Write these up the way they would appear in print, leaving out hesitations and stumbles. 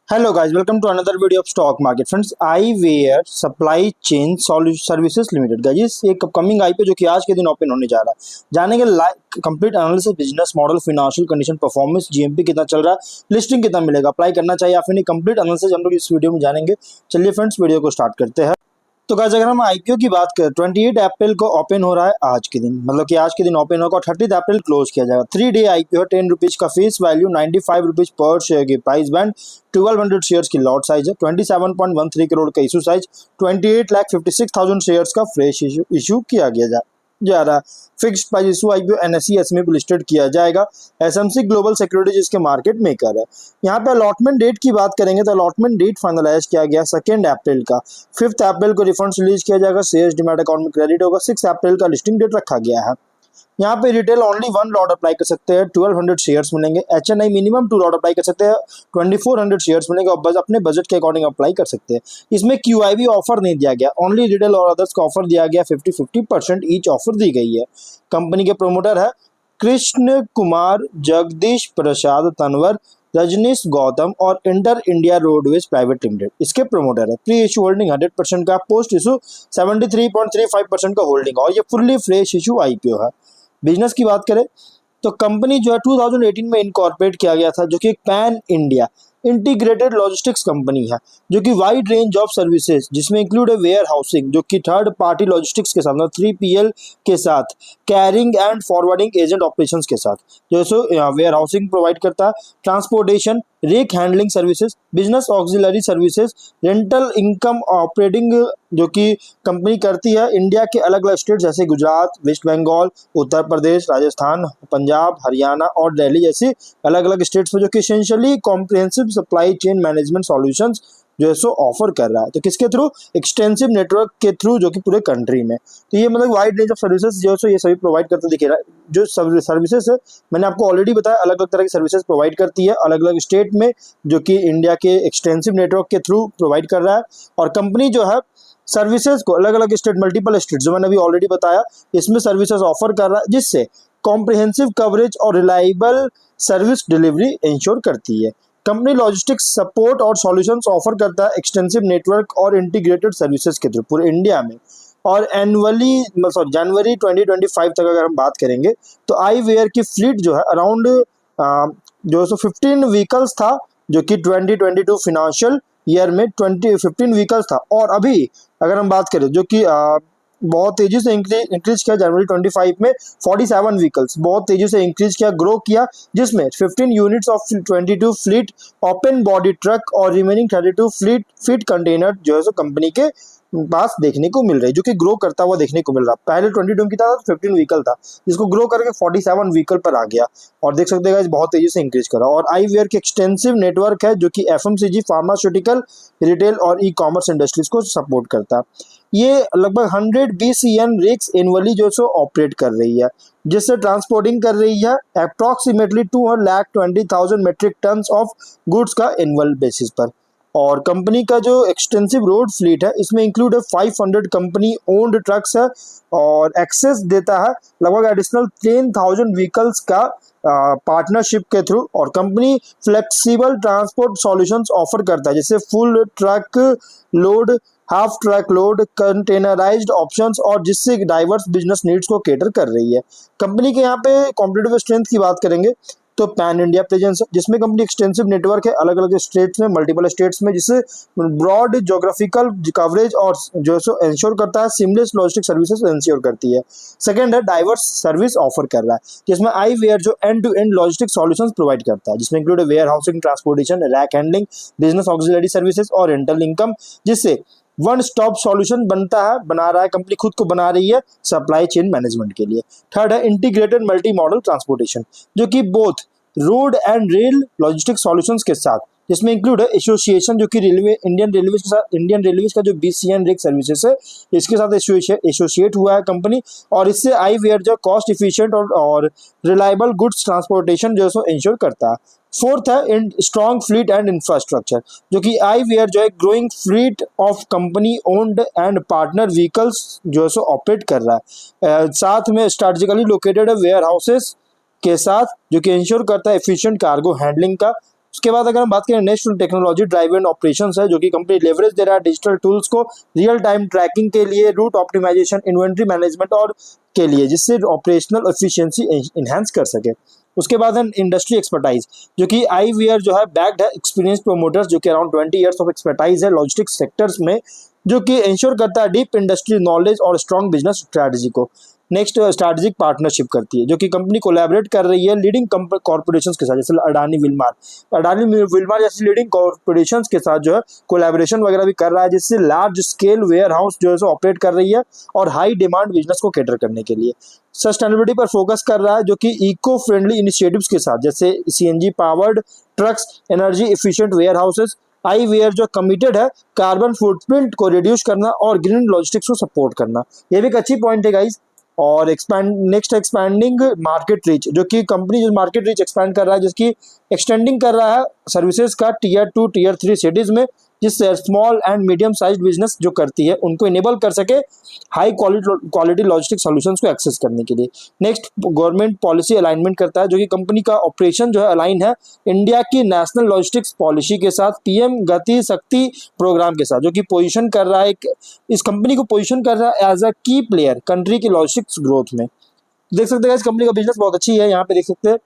Hello guys, welcome to another video of stock market friends. I ware supply chain services limited guys, एक upcoming IPO जो कि आज के दिन open होने जा रहा है। जानेंगे complete analysis, business model, financial condition, performance, GMP कितना चल रहा है, लिस्टिंग कितना मिलेगा, अप्लाई करना चाहिए या फिर नहीं, कंप्लीट एनालिसिस हम लोग इस वीडियो में जानेंगे। चलिए फ्रेंड्स, वीडियो को स्टार्ट करते हैं। तो गाइस, अगर हम आईपीओ की बात करें, 28 अप्रैल को ओपन हो रहा है आज के दिन, मतलब कि आज के दिन ओपन होगा और 30 अप्रैल क्लोज किया जाएगा। 3 डे आईपीओ, 10 रुपीज का face value, 95 rupees per share की प्राइस बैंड, 1200 शेयर्स की लॉट साइज है, 27.13 करोड़ का इशू साइज, 28,56,000 शेयर्स का फ्रेश इशू किया गया जा रहा है। Fixed price issue IPO NSE SME पे लिस्टेड किया जाएगा। एसएमसी ग्लोबल सिक्योरिटीज इसके मार्केट मेकर है। यहाँ पे अलॉटमेंट डेट की बात करेंगे तो अलॉटमेंट डेट फाइनलाइज किया गया 2 अप्रैल का। 5 अप्रैल को रिफंड्स रिलीज किया जाएगा, शेयर्स डीमैट अकाउंट में क्रेडिट होगा। 6 अप्रैल का लिस्टिंग डेट रखा गया है। यहाँ पे रिटेल ओनली 1 लॉट अप्लाई कर सकते हैं, 1200 शेयर्स मिलेंगे। एचएनआई मिनिमम 2 लॉट अप्लाई कर सकते हैं, 2400 शेयर्स मिलेंगे और बस अपने बजट के अकॉर्डिंग अप्लाई कर सकते हैं। इसमें क्यूआईबी ऑफर नहीं दिया गया, ओनली रिटेल और अदर्स का ऑफर दिया गया। 50-50% ईच ऑफर दी गई है। कंपनी के प्रोमोटर है कृष्ण कुमार, जगदीश प्रसाद तनवर, रजनीश गौतम और inter India roadways private limited इसके प्रोमोटर है। प्री इशू होल्डिंग 100% का, पोस्ट इशू 73.35% का होल्डिंग और ये फुल्ली फ्रेश इशू आईपीओ है। बिजनेस की बात करें तो कंपनी जो है 2018 में इनकॉर्पोरेट किया गया था, जो कि pan India integrated logistics company है, जो कि वाइड रेंज ऑफ सर्विसेज जिसमें इंक्लूड है वेयर हाउसिंग, जो कि थर्ड पार्टी लॉजिस्टिक्स के साथ, 3PL के साथ, carrying and forwarding agent operations के साथ, जो सो वेयर हाउसिंग प्रोवाइड करता है, transportation, rake handling services, business auxiliary services, rental income operating जो कि कंपनी करती है इंडिया के अलग अलग स्टेट जैसे गुजरात, वेस्ट बंगाल, उत्तर प्रदेश, राजस्थान, पंजाब, हरियाणा और दिल्ली जैसी अलग अलग स्टेट्स में, जो कि essentially comprehensive supply chain management solutions जो है सो ऑफर कर रहा है। तो किसके थ्रू? एक्सटेंसिव नेटवर्क के थ्रू, जो कि पूरे कंट्री में। तो ये मतलब वाइड रेंज ऑफ सर्विसेज जो है सो ये सभी प्रोवाइड करते दिखे रहा है। जो सर्विसेज है मैंने आपको ऑलरेडी बताया, अलग अलग तरह की सर्विसेज प्रोवाइड करती है अलग अलग स्टेट में, जो कि इंडिया के एक्सटेंसिव नेटवर्क के थ्रू प्रोवाइड कर रहा है। और कंपनी जो है सर्विसेज को अलग अलग स्टेट, मल्टीपल स्टेट जो मैंने अभी ऑलरेडी बताया, इसमें सर्विसेज ऑफर कर रहा है, जिससे कॉम्प्रिहेंसिव कवरेज और रिलायबल सर्विस डिलीवरी इंश्योर करती है। कंपनी लॉजिस्टिक्स सपोर्ट और सॉल्यूशंस ऑफर करता है एक्सटेंसिव नेटवर्क और इंटीग्रेटेड सर्विसेज के थ्रू पूरे इंडिया में। और एनुअली जनवरी 2025 तक अगर हम बात करेंगे तो आई वेयर की फ्लीट जो है अराउंड जो है 15 व्हीकल्स था, जो कि 2022 फिनेंशियल ईयर में 15 व्हीकल्स था। और अभी अगर हम बात करें जो कि बहुत तेजी से इंक्रीज किया, जनवरी 25 में 47 व्हीकल्स बहुत तेजी से इंक्रीज किया, ग्रो किया, जिसमें 15 units of 22 fleet open body truck और रिमेनिंग 32 फीट कंटेनर जो है सो कंपनी के पास देखने को मिल रही है, जो कि ग्रो करता हुआ देखने को मिल रहा। पहले 22 की था, 15 व्हीकल था, जिसको ग्रो करके 47 व्हीकल पर आ गया और देख सकते हैं बहुत तेजी से इंक्रीज करा। और आई वेयर के एक्सटेंसिव नेटवर्क है, जो कि एफएमसीजी, फार्मास्यूटिकल, रिटेल और ई कॉमर्स इंडस्ट्रीज को सपोर्ट करता है। ये लगभग 100 BCN रिक्स एनुअली जो सो ऑपरेट कर रही है, जिससे ट्रांसपोर्टिंग कर रही है approximately 220,000 metric ton of goods का एनुअल बेसिस पर। और कंपनी का जो एक्सटेंसिव रोड फ्लीट है, इसमें इंक्लूड है 500 कंपनी ओन्ड ट्रक्स है और एक्सेस देता है लगभग एडिशनल 10,000 व्हीकल्स का पार्टनरशिप के थ्रू। और company flexible transport solutions offer करता है, जैसे full truck load, half truck load, containerised options, और जिससे डाइवर्स बिजनेस नीड्स को केटर कर रही है। कंपनी के यहाँ पे कॉम्पिटिटिव स्ट्रेंथ की बात करेंगे तो पैन इंडिया प्रेजेंस है, जिसमें कंपनी एक्सटेंसिव नेटवर्क है अलग अलग स्टेट्स में, मल्टीपल स्टेट्स में, जिससे ब्रॉड जोग्राफिकल कवरेज और जो है सो इंश्योर करता है, सीमलेस लॉजिस्टिक सर्विसेज इंश्योर करती है। सेकंड है डाइवर्स सर्विस ऑफर कर रहा है, जिसमें आई वेयर जो end to end logistic solutions provide करता है, जिसमें include warehousing, transportation, rack handling, business auxiliary services और रेंटल इनकम, जिससे वन स्टॉप सॉल्यूशन बना रहा है, कंपनी खुद को बना रही है सप्लाई चेन मैनेजमेंट के लिए। थर्ड है इंटीग्रेटेड मल्टी मॉडल ट्रांसपोर्टेशन, जो कि both road and rail logistic solutions के साथ, जिसमें इंक्लूड है एसोसिएशन, जो कि इंडियन रेलवेज का जो BCN रेक सर्विसेज है इसके साथ एसोसिएट हुआ है कंपनी। और इससे आई वेयर जो कॉस्ट इफिशिएंट और रिलायबल गुड्स ट्रांसपोर्टेशन जो है सो इंश्योर करता है। फोर्थ है स्ट्रॉन्ग फ्लीट एंड इंफ्रास्ट्रक्चर, जो कि आई वेयर जो है growing fleet of company owned and partner vehicles जो है सो ऑपरेट कर रहा है। साथ में स्ट्रेटेजिकली लोकेटेड है वेयर हाउसेस के साथ, जो कि इंश्योर करता है एफिशिएंट कार्गो हैंडलिंग का, उसके बाद अगर हम बात करें नेक्स्ट टेक्नोलॉजी ड्राइवन ऑपरेशंस है, जो कि कंपनी लेवरेज दे रहा है डिजिटल टूल्स को रियल टाइम ट्रैकिंग के लिए, रूट ऑप्टिमाइजेशन, इन्वेंट्री मैनेजमेंट और के लिए, जिससे ऑपरेशनल एफिशिएंसी इनहेंस कर सके। उसके बाद है इंडस्ट्री एक्सपर्टाइज, जो कि आईवीआर जो है बैक्ड है एक्सपीरियंस प्रोमोटर्स, जो कि अराउंड 20 ईयर्स ऑफ एक्सपर्टाइज है लॉजिस्टिक्स सेक्टर्स में, जो कि इंश्योर करता है डीप इंडस्ट्री नॉलेज और स्ट्रॉन्ग बिजनेस स्ट्रैटेजी को। नेक्स्ट स्ट्रैटेजिक पार्टनरशिप करती है, जो कि कंपनी कोलैबोरेट कर रही है लीडिंग कॉर्पोरेशंस के साथ, जैसे अडानी विल्मार जैसी लीडिंग कॉर्पोरेशंस के साथ जो है कोलैबोरेशन वगैरह भी कर रहा है, जिससे लार्ज स्केल वेयर हाउस जो है सो ऑपरेट कर रही है और हाई डिमांड बिजनेस को कैटर करने के लिए। सस्टेनेबिलिटी पर फोकस कर रहा है, जो कि इको फ्रेंडली इनिशिएटिव्स के साथ, जैसे CNG powered trucks, energy efficient warehouses. IVR जो कमिटेड है कार्बन फुटप्रिंट को रिड्यूस करना और ग्रीन लॉजिस्टिक्स को सपोर्ट करना। ये भी एक अच्छी पॉइंट है गाइज। और एक्सपैंडिंग मार्केट रीच, जो कि कंपनी जो मार्केट रीच एक्सपैंड कर रहा है, जिसकी एक्सटेंडिंग कर रहा है सर्विसेज का टीयर 2 टीयर 3 सिटीज में, जिससे small and medium size business जो करती है उनको इनेबल कर सके हाई क्वालिटी लॉजिस्टिक सॉल्यूशंस को एक्सेस करने के लिए। नेक्स्ट गवर्नमेंट पॉलिसी अलाइनमेंट करता है, जो कि कंपनी का ऑपरेशन जो है अलाइन है इंडिया की नेशनल लॉजिस्टिक्स पॉलिसी के साथ, पीएम गति शक्ति प्रोग्राम के साथ, जो कि पोजीशन कर रहा है इस कंपनी को पोजीशन कर रहा है एज अ की प्लेयर कंट्री की लॉजिस्टिक्स ग्रोथ में। देख सकते हैं इस कंपनी का बिजनेस बहुत अच्छी है। यहाँ पे देख सकते हैं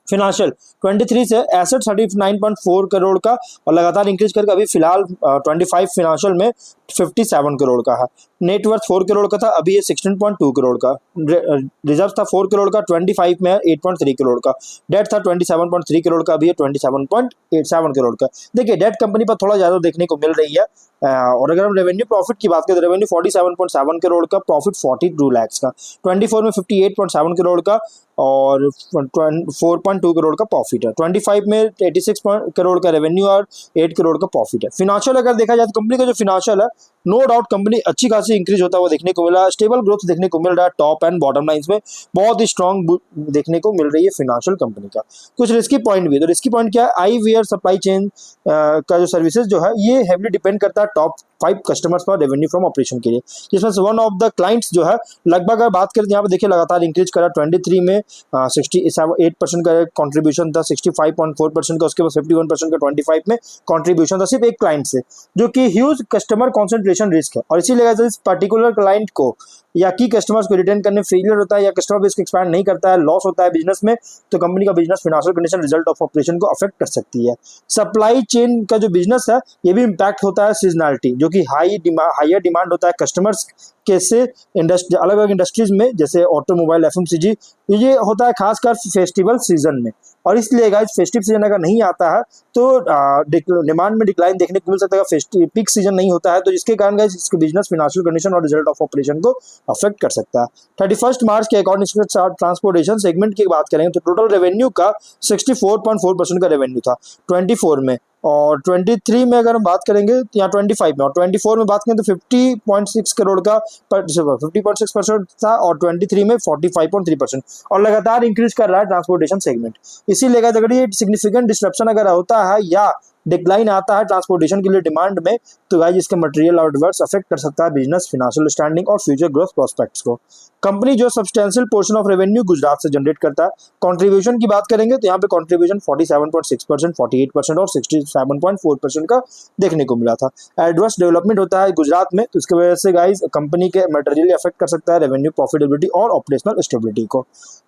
फिनांशियल 23 से एसेट 39.4 करोड़ का और लगातार इंक्रीज करके अभी फिलहाल 25 फिनांशियल में 57 करोड़ का है। नेटवर्थ 4 करोड़ का था, अभी ये 16.2 करोड़ का। रिजर्व था 4 करोड़ का, 25 में 8.3 करोड़ का। डेट था 27.3 करोड़ का, अभी ये 27.87 करोड़ का। देखिए डेट कंपनी पर थोड़ा ज़्यादा देखने को मिल रही है। और अगर हम रेवेन्यू प्रॉफिट की बात करें तो रेवेन्यू 47.7 करोड़ का, प्रॉफिट 42 लाख का। 24 में 58.7 करोड़ का और 4.2 करोड़ का प्रॉफिट है। 25 में 86 करोड़ का रेवेन्यू और 8 करोड़ का प्रॉफिट है। फिनांशियल अगर देखा जाए तो कंपनी का जो फिनांशियल है नो डाउट कंपनी अच्छी खासी इंक्रीज होता हुआ देखने को मिला, स्टेबल ग्रोथ देखने को मिल रहा है, टॉप एंड बॉटम लाइंस में बहुत ही स्ट्रॉन्ग देखने को मिल रही है फिनांशियल कंपनी का। कुछ रिस्की पॉइंट भी है, तो रिस्की पॉइंट क्या है, आईवीआर सप्लाई चेन का जो सर्विसेज जो है ये हेवली डिपेंड करता है टॉप 5 कस्टमर्स पर रेवेन्यू फ्रॉम ऑपरेशन के लिए, जिसमें से वन ऑफ द क्लाइंट्स जो है लगभग अगर बात करें यहाँ पे देखिए लगातार इंक्रीज करा। 23 में 68% का कंट्रीब्यूशन था, 65.4% का, उसके बाद 51% का 25 में कंट्रीब्यूशन था सिर्फ एक क्लाइंट से, जो कि ह्यूज कस्टमर कॉन्सेंट्रेशन रिस्क है। और इसीलिए इस पर्टिकुलर क्लाइंट को या की कस्टमर्स को रिटेन करने फेलियर होता है या कस्टमर बेस को एक्सपैंड नहीं करता है, लॉस होता है बिजनेस में, तो कंपनी का business financial condition result of operation को अफेक्ट कर सकती है। सप्लाई चेन का जो बिजनेस है ये भी इम्पैक्ट होता है सीजनैलिटी, जो कि हायर डिमांड होता है कस्टमर्स के से अलग अलग इंडस्ट्रीज में, जैसे ऑटोमोबाइल, एफएमसीजी, ये होता है खासकर फेस्टिवल सीजन में। और इसलिए गाइस फेस्टिव सीजन अगर नहीं आता है तो डिमांड में डिक्लाइन देखने को मिल सकता है। फेस्टिव पीक सीजन नहीं होता है तो जिसके कारण गाइस इसके बिजनेस फिनेंशियल कंडीशन और रिजल्ट ऑफ ऑपरेशन को अफेक्ट कर सकता है। 31 मार्च के अकॉर्डिंग ट्रांसपोर्टेशन सेगमेंट की बात करेंगे तो टोटल रेवेन्यू का 64.4% का रेवेन्यू था 24 में, और 23 में अगर हम बात करेंगे या 25 में, और 24 में बात करें तो 50.6 करोड़ का 50.6% था, और 23 में 45.3%, और लगातार इंक्रीज कर रहा है ट्रांसपोर्टेशन सेगमेंट। इसीलिए अगर ये सिग्निफिकेंट डिस्ट्रप्शन अगर होता है या डिक्लाइन आता है ट्रांसपोर्टेशन के लिए डिमांड में, तो गाइस इसका मटेरियल और एडवर्स अफेक्ट कर सकता है बिजनेस फिनेंशियल स्टैंडिंग और फ्यूचर ग्रोथ प्रोस्पेक्ट्स को। कंपनी जो substantial portion of revenue Gujarat से जनरेट करता है। कंट्रीब्यूशन की बात करेंगे तो यहाँ पे कंट्रीब्यूशन 47.6%, 48% और 67.4% का देखने को मिला था। एडवर्स डेवलपमेंट होता है गुजरात में, तो इसकी वजह से गाइस कंपनी के मटेरियली अफेक्ट कर सकता है रेवेन्यू, प्रॉफिटेबिलिटी और ऑपरेशनल स्टेबिलिटी को।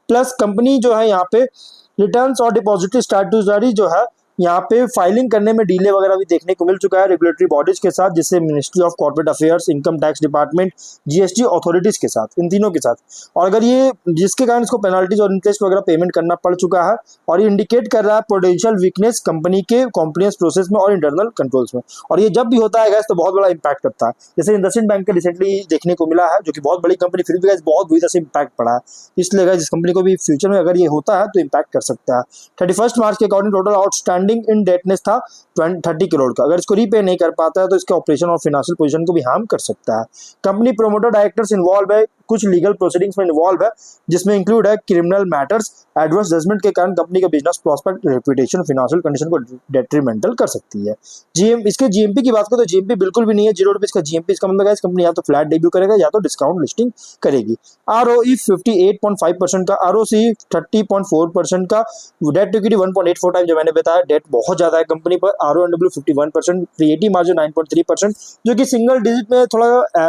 प्लस कंपनी जो है यहाँ पे रिटर्न्स और डिपॉजिटरी स्टैट्यूटरी जो है यहाँ पे फाइलिंग करने में डिले वगैरह भी देखने को मिल चुका है रेगुलेटरी बॉडीज के साथ, जैसे ministry of corporate affairs, income tax department, GST authorities के साथ, इन तीनों के साथ। और अगर ये जिसके कारण इसको पेनल्टीज और इंटरेस्ट वगैरह पेमेंट करना पड़ चुका है, और ये इंडिकेट कर रहा है पोटेंशियल वीकनेस कंपनी के कॉम्प्लायंस प्रोसेस में और इंटरनल कंट्रोल्स में। और ये जब भी होता है गैस तो बहुत बड़ा इंपैक्ट करता है, जैसे इंडसइंड बैंक का रिसेंटली देखने को मिला है, जो कि बहुत बड़ी कंपनी, फिर भी गैस बहुत बुरी तरह से इंपैक्ट पड़ा है। इसलिए गैस इस कंपनी को भी फ्यूचर में अगर ये होता है तो इंपैक्ट कर सकता है। 31 मार्च के अकॉर्डिंग टोटल आउटस्टैंडिंग इंडेटनेस था 30 करोड़ का। अगर इसको रीपे नहीं कर पाता है तो इसके ऑपरेशन और फाइनेंशियल पोजीशन को भी हार्म कर सकता है। कंपनी प्रोमोटर डायरेक्टर्स इन्वॉल्व है कुछ लीगल प्रोसीडिंग्स में इन्वॉल्व है, जिसमें इंक्लूड है क्रिमिनल मैटर्स। एडवर्स जजमेंट के कारण कंपनी का business prospect, reputation, financial condition को डेट्रीमेंटल कर सकती है। इसके जीएमपी की बात करें तो जीएमपी बिल्कुल भी नहीं है, 0 रुपीज का जीएमपी। इसका मतलब है इस कंपनी या तो फ्लैट डेब्यू करेगा या तो डिस्काउंट लिस्टिंग करेगी। आरओई 58.5% का, आरओसी 30.4% का, डेट टू इक्विटी 1.84 टाइम, जो मैंने बताया डेट बहुत ज्यादा है कंपनी पर। आरओएनडब्ल्यू 51%, क्रिएटिव मार्जिन 9.3%, जो कि सिंगल डिजिट में थोड़ा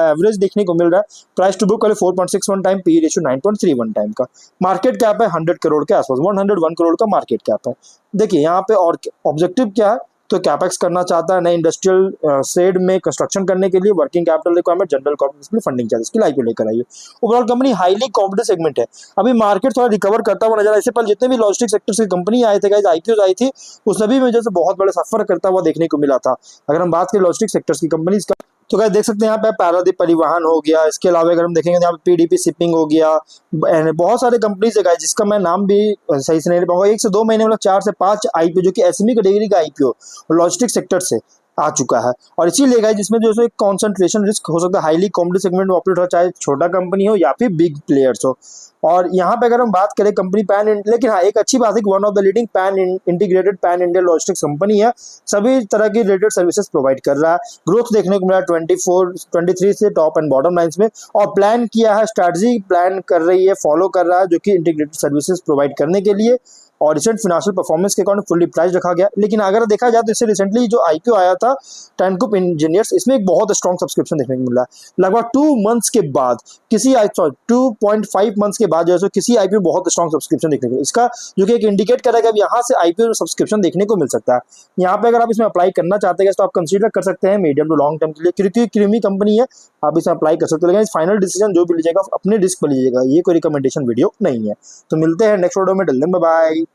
एवरेज देखने को मिल रहा है। प्राइस टू बुक वाले 4.61 टाइम, पी रेशियो 9.31 टाइम का। मार्केट कैप है 100 करोड़ के आसपास, 101 करोड़ का मार्केट कैप है। देखिए यहाँ पे और ऑब्जेक्टिव क्या है, तो कैपेक्स करना चाहता है नए इंडस्ट्रियल शेड में कंस्ट्रक्शन करने के लिए, working capital requirement, general corporate funding charges की आईपीओ लेकर आई है। Overall company highly competitive segment है। अभी मार्केट थोड़ा रिकवर करता हुआ नजर आया। इससे पहले जितने भी लॉजिस्टिक सेक्टर की कंपनी आए थे गाइस, आईपीओ आई थी, उस सभी में जैसे बहुत बड़े सफर करता हुआ देखने को मिला था। अगर हम बात करें लॉजिस्टिक सेक्टर्स की कंपनीज का, तो गाइस देख सकते हैं यहाँ पे पारादीप परिवहन हो गया। इसके अलावा अगर हम देखेंगे तो यहाँ पे पीडीपी शिपिंग हो गया, बहुत सारे कंपनीज है गाइस जिसका मैं नाम भी सही से नहीं ले पाऊंगा। 1 से 2 महीने मतलब 4 से 5 आईपीओ जो कि एसएमई कैटेगरी का आईपीओ लॉजिस्टिक सेक्टर से आ चुका है। और इसीलिए गाइस जिसमें जो है कंसंट्रेशन रिस्क हो सकता है, हाईली कॉम्पिटिटिव सेगमेंट में ऑपरेट हो, चाहे छोटा कंपनी हो या फिर बिग प्लेयर्स हो। और यहाँ पे अगर हम बात करें कंपनी लेकिन हाँ एक अच्छी बात है कि one of the leading integrated pan India logistics company है, सभी तरह की रिलेटेड सर्विसेज प्रोवाइड कर रहा है। ग्रोथ देखने को मिला 23 से टॉप एंड बॉटम लाइंस में, और प्लान किया है, स्ट्रैटेजी प्लान कर रही है, फॉलो कर रहा है, जो कि इंटीग्रेटेड सर्विसेज प्रोवाइड करने के लिए। और रिसेंट फाइनेंशियल परफॉर्मेंस के अकॉर्डिंग फुल्ली प्राइस रखा गया। लेकिन अगर देखा जाए तो इससे रिसेंटली जो आईपीओ आया था टैनकुप इंजीनियर्स, इसमें एक बहुत स्ट्रॉन्ग सब्सक्रिप्शन देखने को मिला है। लगभग 2 मंथ्स के बाद 2.5 मंथ्स के बाद जो है किसी आईपीओ बहुत स्ट्रॉन्ग सब्सक्रिप्शन देखने को मिला। इसका जो कि एक इंडिकेट करेगा अब यहाँ से आईपीओ सब्सक्रिप्शन देखने को मिल सकता है। यहाँ पे अगर आप इसमें अप्लाई करना चाहते हैं तो आप कंसीडर कर सकते हैं मीडियम टू लॉन्ग टर्म के लिए, क्योंकि क्रीमी कंपनी है, आप इसमें अप्लाई कर सकते हो। लेकिन फाइनल डिसीजन जो भी लीजिएगा अपने रिस्क पर लीजिएगा, ये कोई रिकमेंडेशन वीडियो नहीं है। तो मिलते हैं नेक्स्ट वीडियो में, बाय बाय।